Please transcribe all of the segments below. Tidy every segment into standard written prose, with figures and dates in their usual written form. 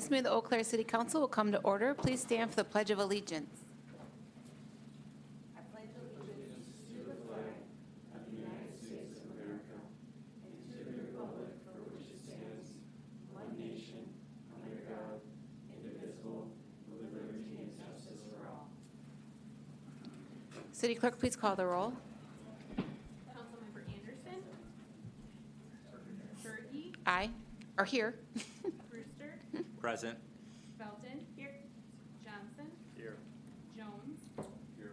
This meeting of the Eau Claire City Council will come to order. Please stand for the Pledge of Allegiance. City Clerk, please call the roll. Councilmember Anderson. Berge. Aye. Or here. Brewster. Present. Belton. Here. Johnson. Here. Jones. Here.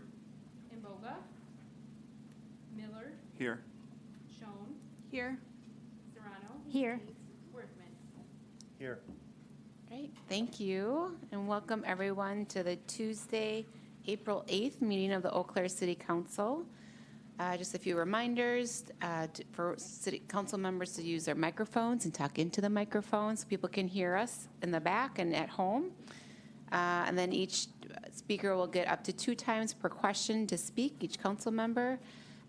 Imboga. Miller. Here. Schoen. Here. Serrano. Here. Worthman. Here. Great, thank you, and welcome everyone to the Tuesday, April 8th meeting of the Eau Claire City Council. Just a few reminders for city council members to use their microphones and talk into the microphones so people can hear us in the back and at home. And then each speaker will get up to 2 times per question to speak, each council member.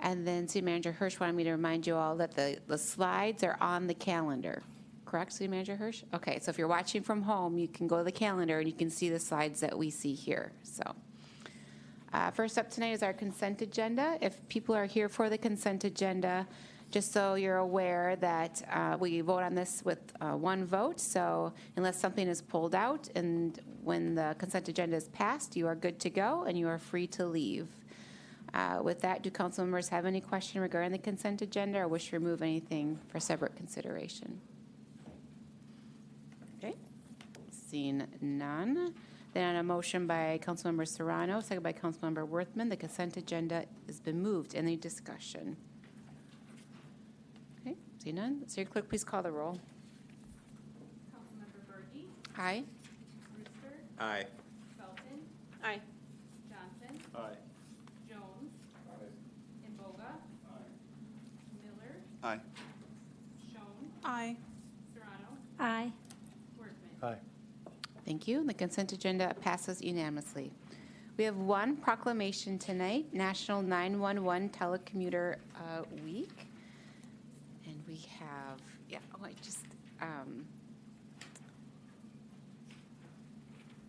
And then City Manager Hirsch wanted me to remind you all that the slides are on the calendar. Correct, City Manager Hirsch? Okay, so if you're watching from home, you can go to the calendar and you can see the slides that we see here. So, first up tonight is our consent agenda. If people are here for the consent agenda, just so you're aware that we vote on this with 1 vote. So unless something is pulled out and when the consent agenda is passed, you are good to go and you are free to leave. With that, do council members have any question regarding the consent agenda or wish to remove anything for separate consideration? Okay, seeing none. Then on a motion by Councilmember Serrano, second by Councilmember Worthman, the consent agenda has been moved. Any discussion? Okay, seeing none. City Clerk, please call the roll. Councilmember Berge. Aye. Brewster. Aye. Belton. Aye. Johnson. Aye. Jones. Imboga. Miller. Aye. Schoen. Aye. Serrano. Aye. Worthman. Aye. Thank you. The consent agenda passes unanimously. We have one proclamation tonight, National 911 Telecommuter Week. And we have, just a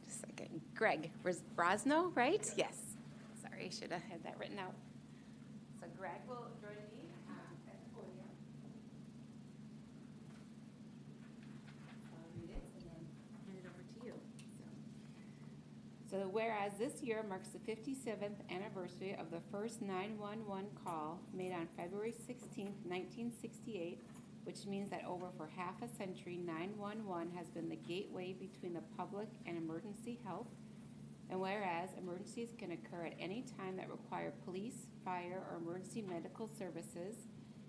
second. Greg Rosno, right? Yes. Sorry, I should have had that written out. So Greg will join me at the podium. I'll read it and then hand it over to you. So whereas this year marks the 57th anniversary of the first 911 call made on February 16th, 1968, which means that over for half a century, 911 has been the gateway between the public and emergency help. And whereas emergencies can occur at any time that require police, fire, or emergency medical services,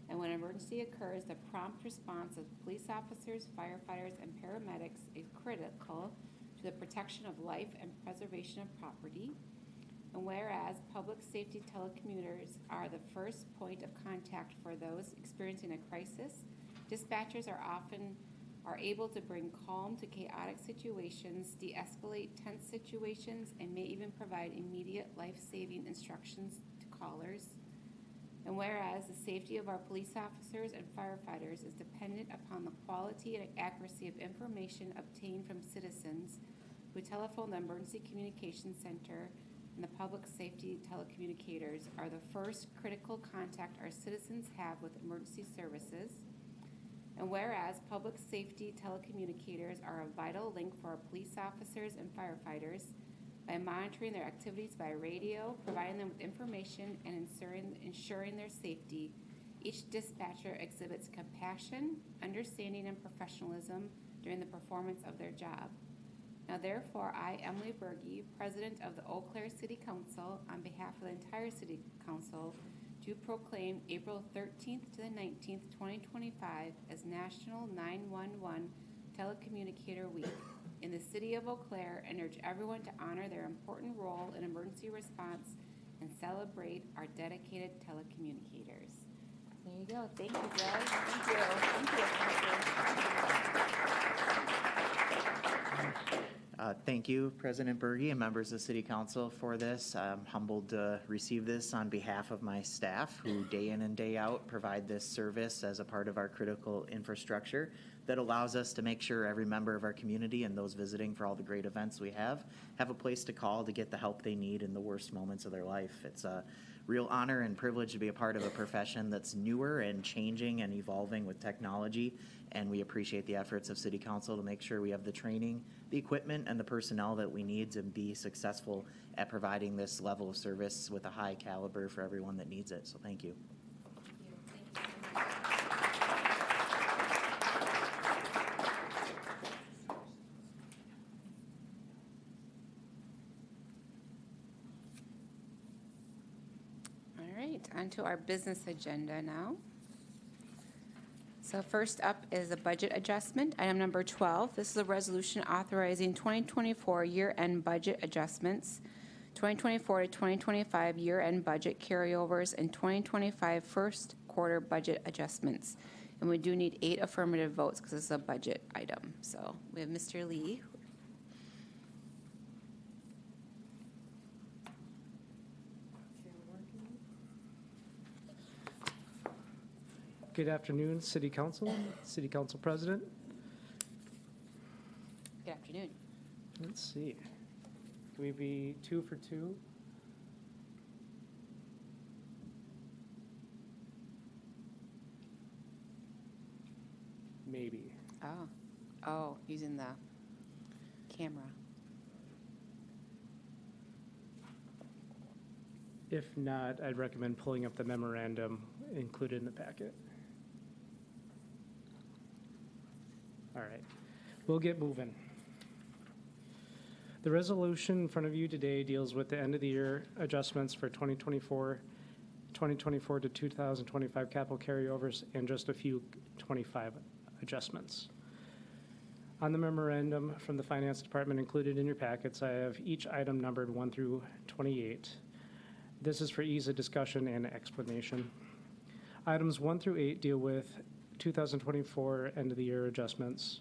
and when an emergency occurs, the prompt response of police officers, firefighters, and paramedics is critical to the protection of life and preservation of property. And whereas public safety telecommuters are the first point of contact for those experiencing a crisis, dispatchers are able to bring calm to chaotic situations, de-escalate tense situations, and may even provide immediate life-saving instructions to callers. And whereas the safety of our police officers and firefighters is dependent upon the quality and accuracy of information obtained from citizens who telephone the Emergency Communications Center, and the public safety telecommunicators are the first critical contact our citizens have with emergency services. And whereas public safety telecommunicators are a vital link for our police officers and firefighters by monitoring their activities by radio, providing them with information, and ensuring their safety, each dispatcher exhibits compassion, understanding, and professionalism during the performance of their job. Now therefore, I, Emily Berge, President of the Eau Claire City Council, on behalf of the entire City Council, do proclaim April 13th to the 19th, 2025 as National 911 Telecommunicator Week in the City of Eau Claire, and urge everyone to honor their important role in emergency response and celebrate our dedicated telecommunicators. There you go. Thank you, Greg. Thank you. Thank you. Thank you, President Berge and members of City Council for this. I'm humbled to receive this on behalf of my staff who day in and day out provide this service as a part of our critical infrastructure that allows us to make sure every member of our community and those visiting for all the great events we have a place to call to get the help they need in the worst moments of their life. It's a real honor and privilege to be a part of a profession that's newer and changing and evolving with technology, and we appreciate the efforts of City Council to make sure we have the training, the equipment, and the personnel that we need to be successful at providing this level of service with a high caliber for everyone that needs it. So thank you. All right, on to our business agenda now. So first up is a budget adjustment, item number 12. This is a resolution authorizing 2024 year-end budget adjustments, 2024 to 2025 year-end budget carryovers, and 2025 first quarter budget adjustments. And we do need 8 affirmative votes because this is a budget item. So we have Mr. Lee. Good afternoon, City Council President. Good afternoon. Let's see. Can we be 2 for 2? Maybe. Oh, using the camera. If not, I'd recommend pulling up the memorandum included in the packet. All right, we'll get moving. The resolution in front of you today deals with the end of the year adjustments for 2024 to 2025 capital carryovers and just a few 25 adjustments. On the memorandum from the Finance Department included in your packets, I have each item numbered 1 through 28. This is for ease of discussion and explanation. Items 1 through 8 deal with 2024 end of the year adjustments.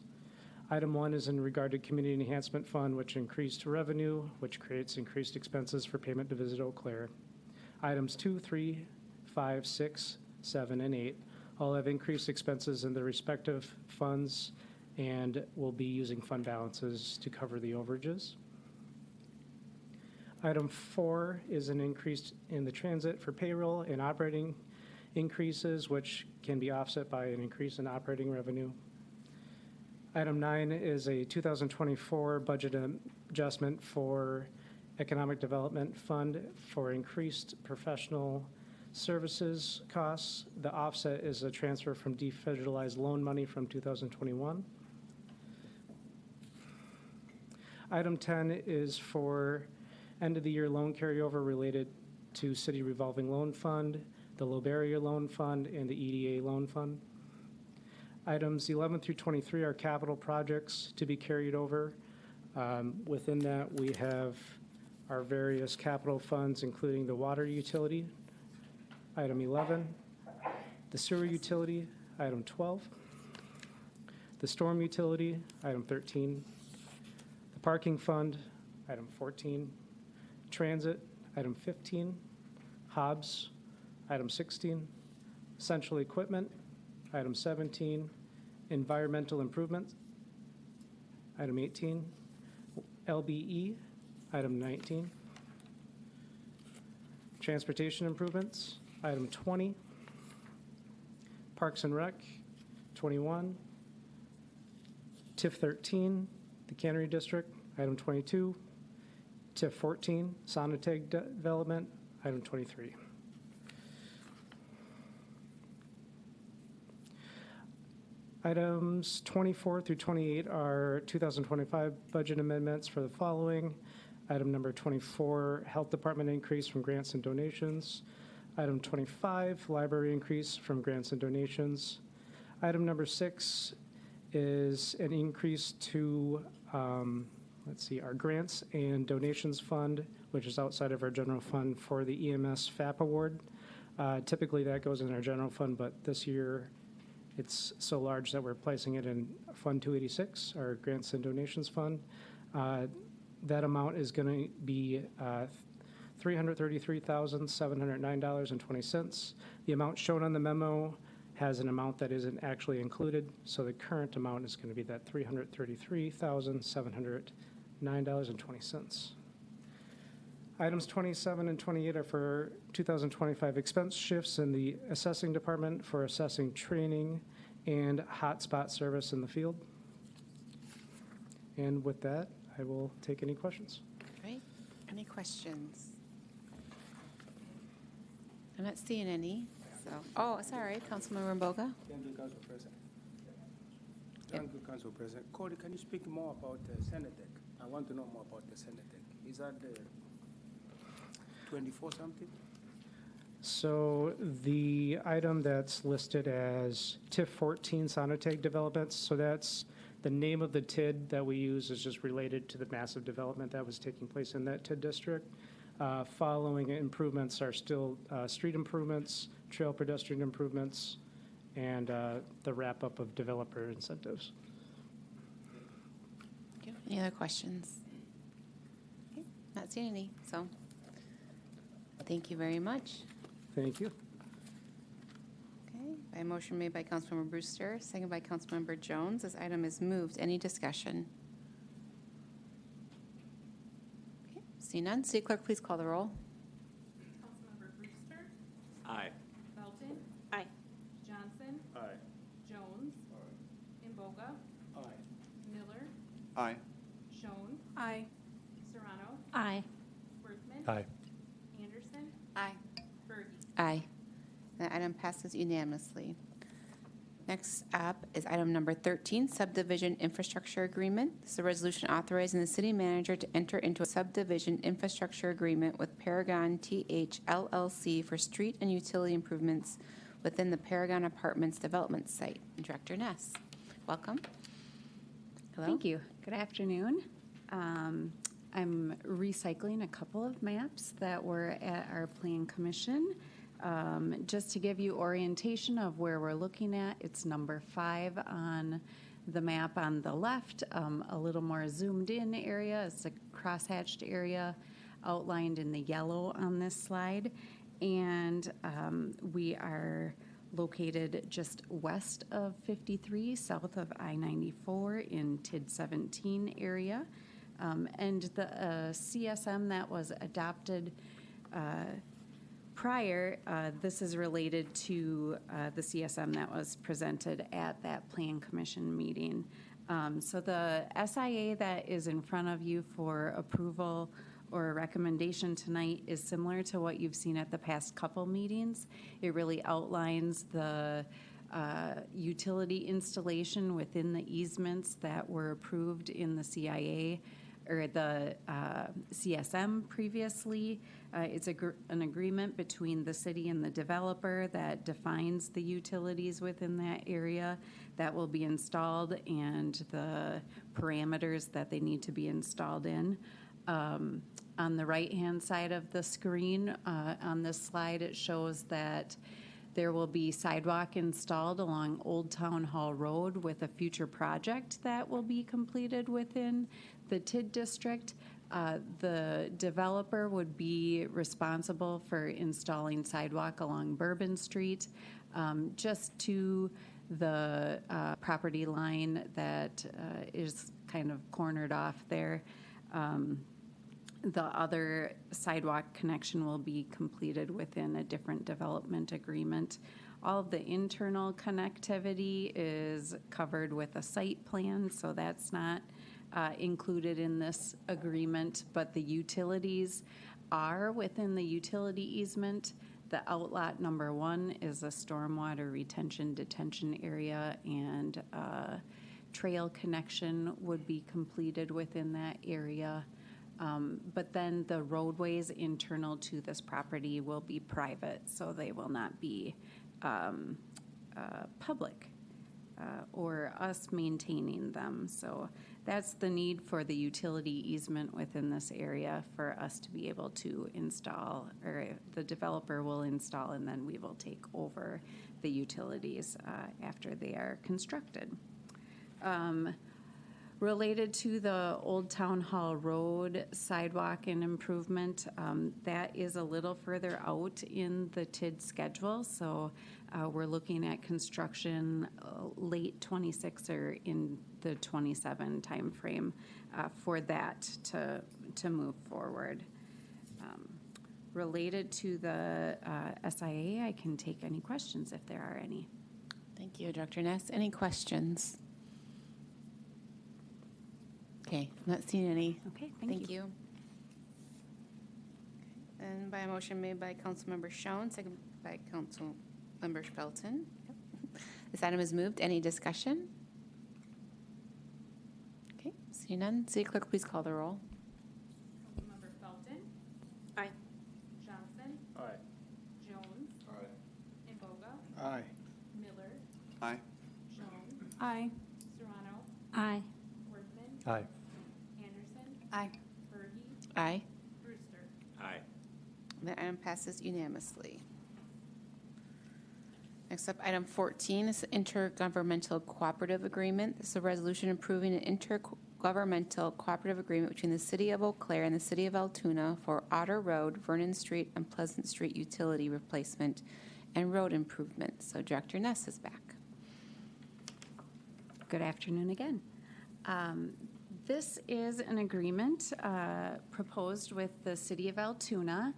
Item 1 is in regard to Community Enhancement Fund, which increased revenue, which creates increased expenses for payment to Visit Eau Claire. Items 2, 3, 5, 6, 7, and 8 all have increased expenses in their respective funds and will be using fund balances to cover the overages. Item 4 is an increase in the transit for payroll and operating increases, which can be offset by an increase in operating revenue. Item 9 is a 2024 budget adjustment for Economic Development Fund for increased professional services costs. The offset is a transfer from defederalized loan money from 2021. Item 10 is for end of the year loan carryover related to City Revolving Loan Fund, the Low Barrier Loan Fund, and the EDA Loan Fund. Items 11 through 23 are capital projects to be carried over. Within that, we have our various capital funds, including the water utility, item 11, the sewer utility, item 12, the storm utility, item 13, the parking fund, item 14, transit, item 15, Hobbs, item 16, essential equipment, item 17, environmental improvements, item 18, LBE, item 19, transportation improvements, item 20, Parks and Rec, 21, TIF 13, the Cannery District, item 22, TIF 14, Sonoteg Development, item 23. Items 24 through 28 are 2025 budget amendments for the following. Item number 24, Health Department increase from grants and donations. Item 25, library increase from grants and donations. Item number 6 is an increase to, our grants and donations fund, which is outside of our general fund for the EMS FAP award. Typically that goes in our general fund, but this year it's so large that we're placing it in Fund 286, our grants and donations fund. That amount is going to be $333,709.20. The amount shown on the memo has an amount that isn't actually included, so the current amount is going to be that $333,709.20. Items 27 and 28 are for 2025 expense shifts in the assessing department for assessing training and hotspot service in the field. And with that, I will take any questions. Right? Any questions? I'm not seeing any, so, oh, sorry, Councilman Ramboga? Thank you, Council President. Thank you, Council President. Cody, can you speak more about the Senatec? I want to know more about the Senatec. Is that the 24 something? So the item that's listed as TIF 14 Sonotec developments, so that's the name of the TID that we use is just related to the massive development that was taking place in that TID district. Following improvements are still street improvements, trail pedestrian improvements, and the wrap-up of developer incentives. Okay, any other questions? Okay, not seeing any, so thank you very much. Thank you. Okay, by motion made by Councilmember Brewster, second by Councilmember Jones, this item is moved. Any discussion? Okay, see none. City Clerk, please call the roll. Councilmember Brewster, Aye. Felton, Aye. Johnson, Aye. Jones, Imboga, Aye. Miller, Aye. Schoen, Aye. Serrano, Aye. Workman. Aye. Anderson, Aye. Berge. Aye. The item passes unanimously. Next up is item number 13, subdivision infrastructure agreement. This is a resolution authorizing the city manager to enter into a subdivision infrastructure agreement with Paragon TH LLC for street and utility improvements within the Paragon Apartments development site. Director Ness, welcome. Hello. Thank you. Good afternoon. I'm recycling a couple of maps that were at our Plan Commission. Just to give you orientation of where we're looking at, it's number 5 on the map on the left, a little more zoomed in area. It's a crosshatched area outlined in the yellow on this slide. And we are located just west of 53, south of I-94 in TID 17 area. And the CSM that was adopted prior, this is related to the CSM that was presented at that Plan Commission meeting. So the SIA that is in front of you for approval or a recommendation tonight is similar to what you've seen at the past couple meetings. It really outlines the utility installation within the easements that were approved in the CIA or the CSM previously. It's an agreement between the city and the developer that defines the utilities within that area that will be installed and the parameters that they need to be installed in. On the right-hand side of the screen, on this slide, it shows that there will be sidewalk installed along Old Town Hall Road with a future project that will be completed within the TID district. The developer would be responsible for installing sidewalk along Bourbon Street, just to the property line that is kind of cornered off there. The other sidewalk connection will be completed within a different development agreement. All of the internal connectivity is covered with a site plan, so that's not included in this agreement, but the utilities are within the utility easement. The outlot number 1 is a stormwater retention detention area, and trail connection would be completed within that area. But then the roadways internal to this property will be private, so they will not be public or us maintaining them. So that's the need for the utility easement within this area for us to be able to install, or the developer will install, and then we will take over the utilities after they are constructed. Related to the Old Town Hall Road sidewalk and improvement, that is a little further out in the TID schedule. So We're looking at construction late 26 or in the 27 timeframe for that to move forward. Related to the SIA, I can take any questions if there are any. Thank you, Director Ness. Any questions? Okay, not seeing any. Okay, thank you. And by a motion made by Councilmember Schoen, second by Councilmember Felton. This item is moved. Any discussion? Okay, seeing none. City Clerk, please call the roll. Councilmember Felton, Aye. Johnson, Aye. Jones, Imboga, Aye. Miller, Aye. Schoen, Aye. Serrano, Aye. Worthman, Aye. Anderson, Aye. Berge, Aye. Brewster. Aye. The item passes unanimously. Next up, item 14 is the intergovernmental cooperative agreement. This is a resolution approving an intergovernmental cooperative agreement between the City of Eau Claire and the City of Altoona for Otter Road, Vernon Street, and Pleasant Street utility replacement and road improvements. So Director Ness is back. Good afternoon again. This is an agreement proposed with the City of Altoona.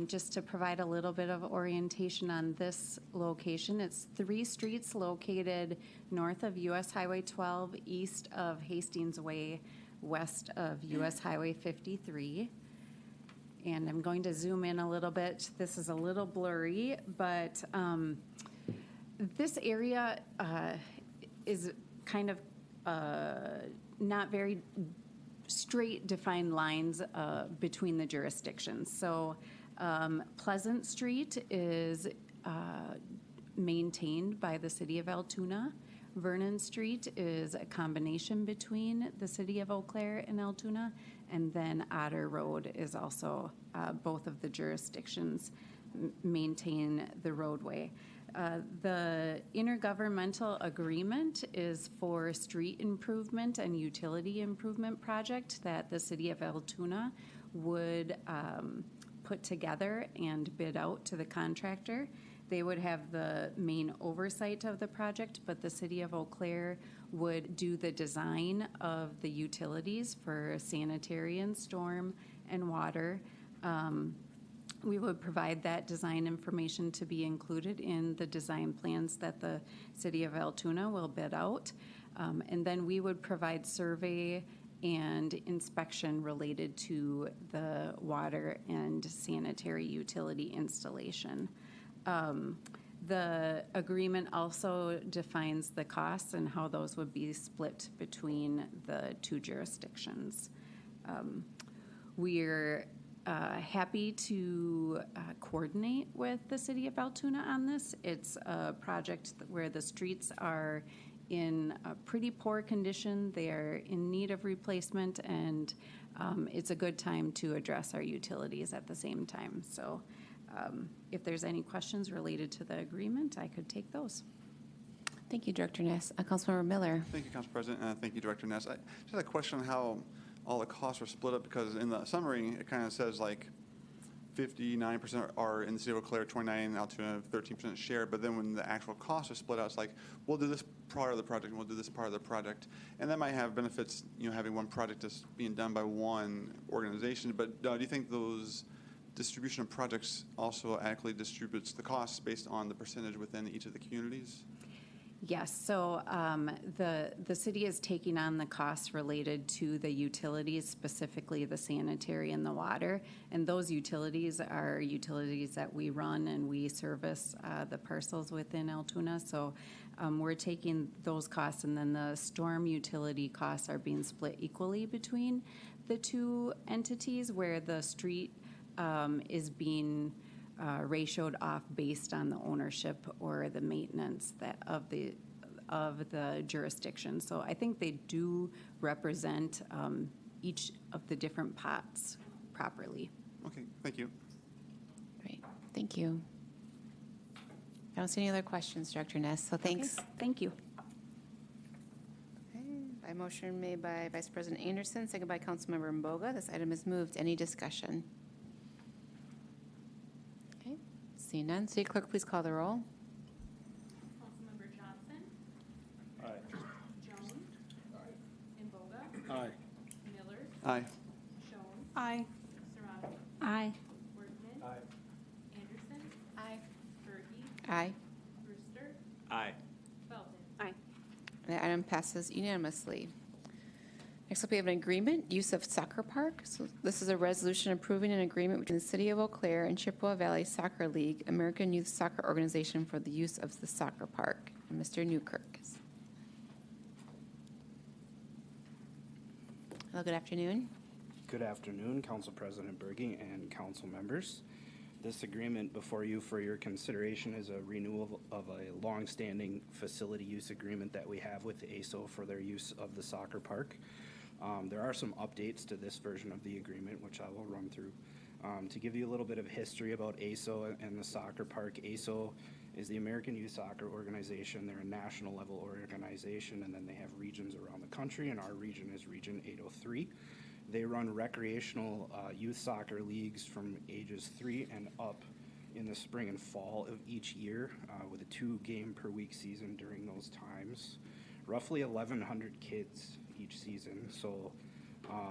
Just to provide a little bit of orientation on this location, it's 3 streets located north of US Highway 12, east of Hastings Way, west of US Highway 53. And I'm going to zoom in a little bit. This is a little blurry, but this area is kind of not very straight defined lines between the jurisdictions. So Pleasant Street is maintained by the City of Altoona. Vernon Street is a combination between the City of Eau Claire and Altoona. And then Otter Road is also, both of the jurisdictions maintain the roadway. The intergovernmental agreement is for street improvement and utility improvement project that the City of Altoona would put together and bid out to the contractor. They would have the main oversight of the project, but the City of Eau Claire would do the design of the utilities for sanitary and storm and water. We would provide that design information to be included in the design plans that the City of Altoona will bid out. And then we would provide survey and inspection related to the water and sanitary utility installation. The agreement also defines the costs and how those would be split between the 2 jurisdictions. We're happy to coordinate with the City of Altoona on this. It's a project where the streets are in a pretty poor condition. They are in need of replacement, and it's a good time to address our utilities at the same time. So if there's any questions related to the agreement, I could take those. Thank you, Director Ness. Councilmember Miller. Thank you, Council President, and thank you, Director Ness. I just had a question on how all the costs are split up, because in the summary, it kind of says like 59% are in the City of Eau Claire, 29% Altoona, 13% share, but then when the actual costs are split out, it's like, we'll do this part of the project, and we'll do this part of the project. And that might have benefits, having one project that's being done by one organization, but do you think those distribution of projects also adequately distributes the costs based on the percentage within each of the communities? Yes, so the city is taking on the costs related to the utilities, specifically the sanitary and the water. And those utilities are utilities that we run and we service the parcels within Altoona. So we're taking those costs, and then the storm utility costs are being split equally between the 2 entities, where the street is being ratioed off based on the ownership or the maintenance of the jurisdiction. So I think they do represent each of the different pots properly. Okay, thank you. Great, thank you. I don't see any other questions, Director Ness, so thanks. Okay, thank you. Okay, by motion made by Vice President Anderson, second by Councilmember Mboga, this item is moved. Any discussion? Okay, seeing none, City Clerk, please call the roll. Aye. Schoen. Aye. Sirado. Aye. Workman. Anderson. Aye. Perky. Aye. Brewster. Aye. Felton. Aye. That item passes unanimously. Next up, we have an agreement, use of soccer park. So this is a resolution approving an agreement between the City of Eau Claire and Chippewa Valley Soccer League, American Youth Soccer Organization, for the use of the soccer park. And Mr. Newkirk. Hello, good afternoon. Good afternoon, Council President Berge and council members. This agreement before you for your consideration is a renewal of a longstanding facility use agreement that we have with ASO for their use of the soccer park. There are some updates to this version of the agreement, which I will run through. To give you a little bit of history about ASO and the soccer park, ASO is the American Youth Soccer Organization. They're a national level organization, and then they have regions around the country, and our region is Region 803. They run recreational youth soccer leagues from ages 3 and up in the spring and fall of each year with a 2-game per week season during those times. Roughly 1,100 kids each season. So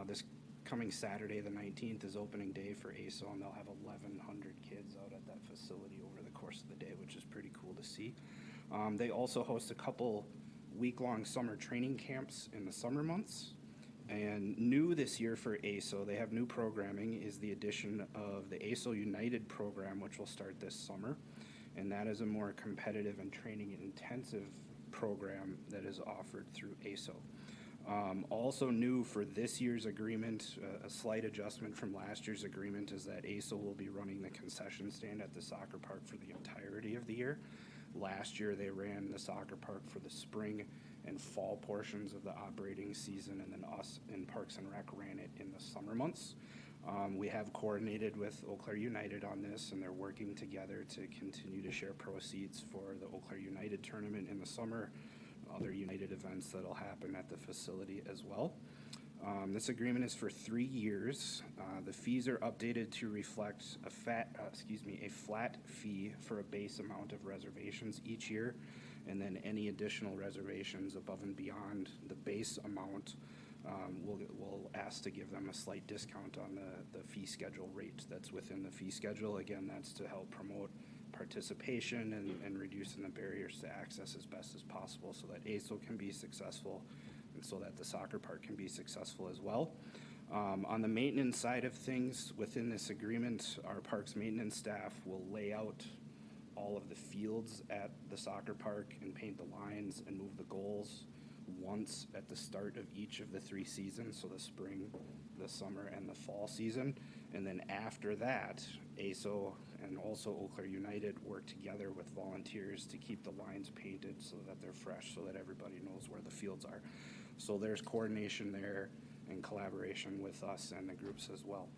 this coming Saturday, the 19th, is opening day for ASO, and they'll have 1,100 kids out at that facility over the course of the day, which is pretty cool to see. They also host a couple week-long summer training camps in the summer months. And new this year for ASO, they have new programming, is the addition of the ASO United program, which will start this summer. And that is a more competitive and training intensive program that is offered through ASO. Also new for this year's agreement, a slight adjustment from last year's agreement, is that ASO will be running the concession stand at the soccer park for the entirety of the year. Last year, they ran the soccer park for the spring and fall portions of the operating season, and then us in Parks and Rec ran it in the summer months. We have coordinated with Eau Claire United on this, and they're working together to continue to share proceeds for the Eau Claire United tournament in the summer, other United events that'll happen at the facility as well. This agreement is for 3 years. The fees are updated to reflect a flat fee for a base amount of reservations each year, and then any additional reservations above and beyond the base amount, we'll ask to give them a slight discount on the fee schedule rate that's within the fee schedule. Again, that's to help promote participation and reducing the barriers to access as best as possible so that ASO can be successful and so that the soccer park can be successful as well. On the maintenance side of things, within this agreement, our parks maintenance staff will lay out all of the fields at the soccer park and paint the lines and move the goals once at the start of each of the 3 seasons, so the spring, the summer, and the fall season. And then after that, ASO and also Eau Claire United work together with volunteers to keep the lines painted so that they're fresh, so that everybody knows where the fields are. So there's coordination there and collaboration with us and the groups as well.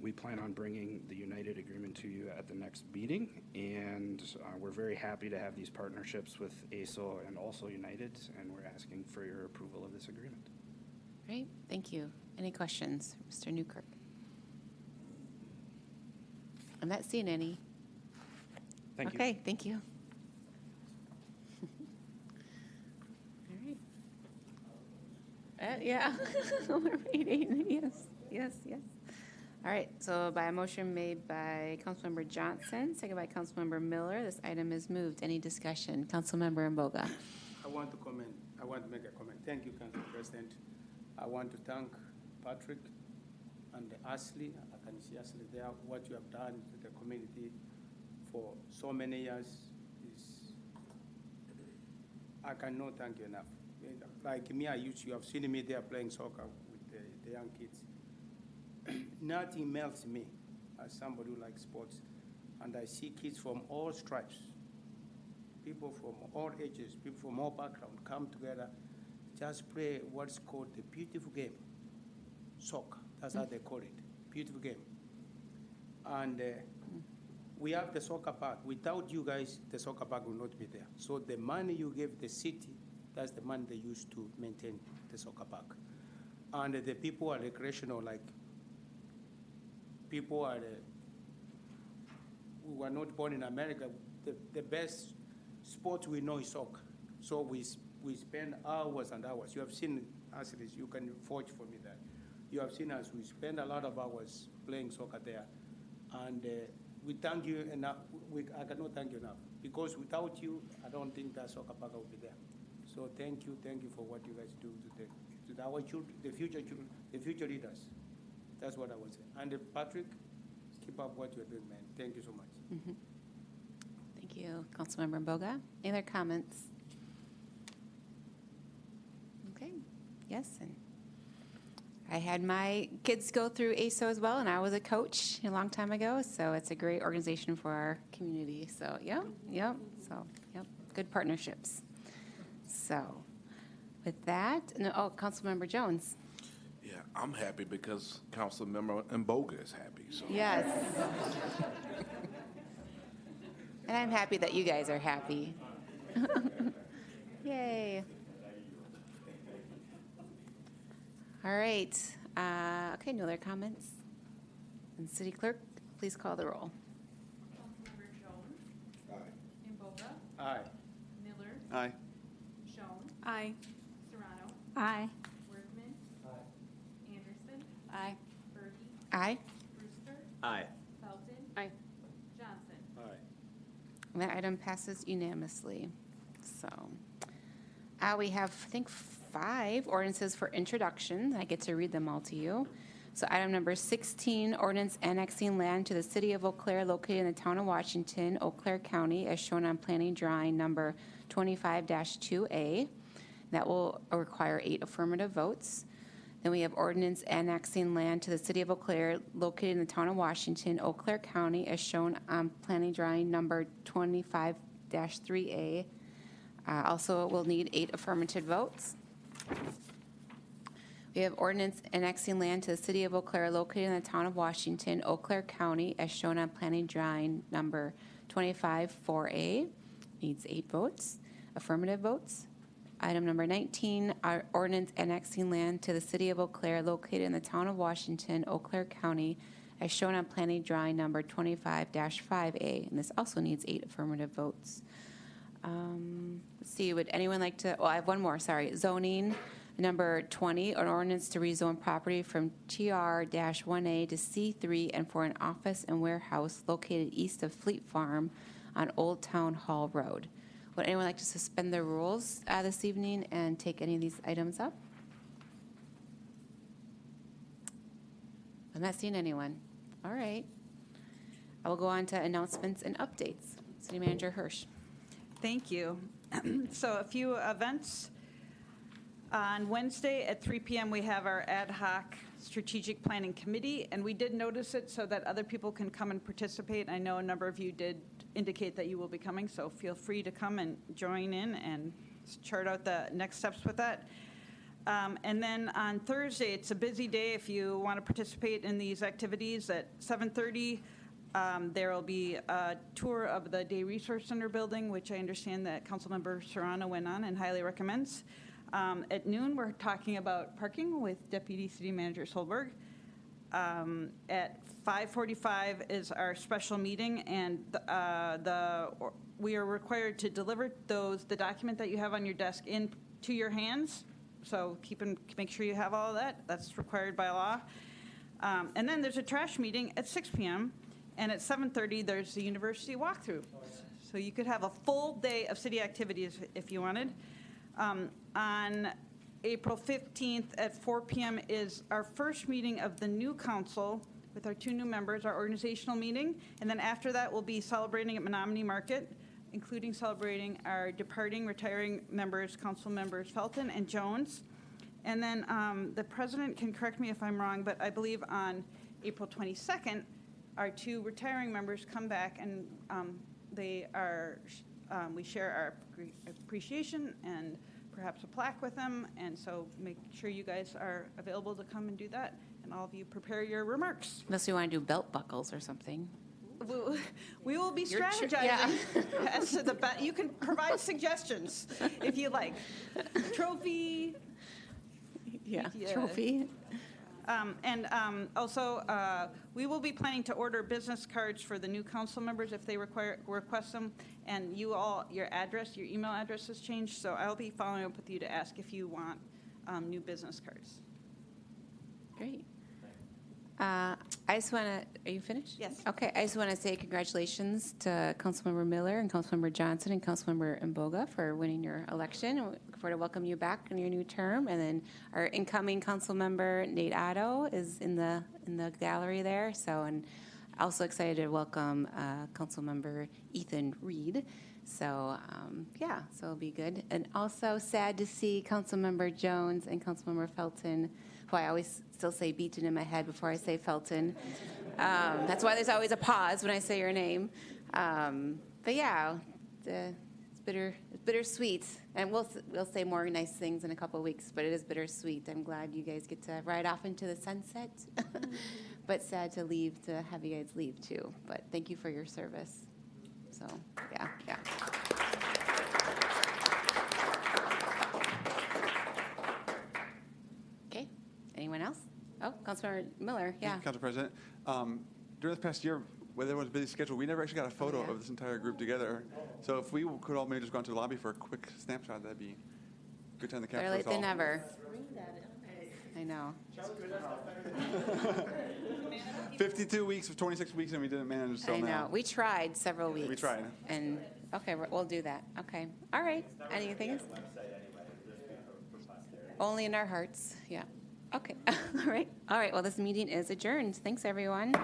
We plan on bringing the United agreement to you at the next meeting, and we're very happy to have these partnerships with ASO and also United, and we're asking for your approval of this agreement. Great, thank you. Any questions, Mr. Newkirk? I'm not seeing any. Thank you. Okay, thank you. All right. Yeah, we're waiting. Yes. All right, so by a motion made by Councilmember Johnson, second by Councilmember Miller, this item is moved. Any discussion? Councilmember Mboga. I want to make a comment. Thank you, Council President. I want to thank Patrick and Ashley. I can see Ashley there. What you have done to the community for so many years is, I cannot thank you enough. Like me, you have seen me there playing soccer with the young kids. Nothing melts me as somebody who likes sports. And I see kids from all stripes, people from all ages, people from all backgrounds come together, just play what's called the beautiful game, soccer. That's how they call it, beautiful game. And we have the soccer park. Without you guys, the soccer park will not be there. So the money you give the city, that's the money they use to maintain the soccer park. And the people are recreational, like people are who were not born in America. The best sport we know is soccer. So we spend hours and hours. You have seen us, you can forge for me that. You have seen us, we spend a lot of hours playing soccer there. And we thank you enough, I cannot thank you enough, because without you, I don't think that soccer park will be there. So thank you for what you guys do to our children, the future leaders. That's what I would say. And Patrick, keep up what you're doing, man. Thank you so much. Thank you, Councilmember Boga. Any other comments? Okay, yes, and I had my kids go through ASO as well, and I was a coach a long time ago, so it's a great organization for our community. So, yep, good partnerships. So, with that, Councilmember Jones. Yeah, I'm happy because Councilmember Mboga is happy, so. Yes. And I'm happy that you guys are happy. Yay. All right. Okay, no other comments? And City Clerk, please call the roll. Councilmember Jones. Aye. Imboga. Aye. Miller. Aye. Schoen. Aye. Serrano. Aye. Workman. Anderson. Aye. Berge. Aye. Brewster. Aye. Felton. Aye. Johnson. Aye. And that item passes unanimously. So we have, I think, 5 ordinances for introduction. I get to read them all to you. So item number 16, ordinance annexing land to the city of Eau Claire located in the town of Washington, Eau Claire County, as shown on planning drawing number 25-2A. That will require 8 affirmative votes. Then we have ordinance annexing land to the city of Eau Claire located in the town of Washington, Eau Claire County, as shown on planning drawing number 25-3A. Also will need 8 affirmative votes. We have ordinance annexing land to the city of Eau Claire located in the town of Washington, Eau Claire County, as shown on planning drawing number 25-4A. Needs 8 votes, affirmative votes. Item number 19, our ordinance annexing land to the city of Eau Claire located in the town of Washington, Eau Claire County, as shown on planning drawing number 25-5A. And this also needs 8 affirmative votes. Let's see, would anyone like to, I have one more, sorry. Zoning, number 20, an ordinance to rezone property from TR-1A to C3 and for an office and warehouse located east of Fleet Farm on Old Town Hall Road. Would anyone like to suspend the rules this evening and take any of these items up? I'm not seeing anyone. All right. I will go on to announcements and updates. City Manager Hirsch. Thank you. So a few events. On Wednesday at 3 p.m., we have our ad hoc strategic planning committee, and we did notice it so that other people can come and participate. I know a number of you did indicate that you will be coming, so feel free to come and join in and chart out the next steps with that. And then on Thursday, it's a busy day. If you want to participate in these activities at 7:30, there will be a tour of the Day Resource Center building, which I understand that Councilmember Serrano went on and highly recommends. At noon, we're talking about parking with Deputy City Manager Solberg. At 5:45 is our special meeting, and we are required to deliver the document that you have on your desk into your hands. So make sure you have all of that. That's required by law. And then there's a trash meeting at 6 p.m. And at 7:30, there's the university walkthrough. So you could have a full day of city activities if you wanted. On April 15th at 4 p.m. is our first meeting of the new council with our 2 new members, our organizational meeting. And then after that, we'll be celebrating at Menominee Market, including celebrating our departing, retiring members, council members Felton and Jones. And then the president can correct me if I'm wrong, but I believe on April 22nd, our 2 retiring members come back and we share our appreciation and perhaps a plaque with them. And so make sure you guys are available to come and do that. And all of you prepare your remarks. Unless you want to do belt buckles or something. We will be strategizing as to the best. You can provide suggestions if you like. Trophy. Yeah, trophy. Also, we will be planning to order business cards for the new council members if they request them. And you all, your email address has changed, so I'll be following up with you to ask if you want new business cards. Great. I just want to, are you finished? Yes. Okay, I just want to say congratulations to Councilmember Miller and Councilmember Johnson and Councilmember Mboga for winning your election. And we look forward to welcome you back in your new term. And then our incoming Councilmember Nate Otto is in the gallery there. So, and also excited to welcome Councilmember Ethan Reed. So, yeah, so it'll be good. And also sad to see Councilmember Jones and Councilmember Felton, who I always still say Beaton in my head before I say Felton. That's why there's always a pause when I say your name. But yeah, it's bittersweet. And we'll say more nice things in a couple of weeks, but it is bittersweet. I'm glad you guys get to ride off into the sunset. But sad to have you guys leave too. But thank you for your service. So, yeah. Okay, anyone else? Oh, Councilmember Miller, yeah. Council President, during this past year, with everyone's busy schedule, we never actually got a photo of this entire group together. So if we could all maybe just go into the lobby for a quick snapshot, that'd be a good time to capture Better us late all. than never. I know. 52 weeks of 26 weeks, and we didn't manage I till know. now. We tried several weeks. We tried. And, okay, we'll do that. Okay. All right. Anything else? Only in our hearts, yeah. Okay. All right. Well, this meeting is adjourned. Thanks, everyone.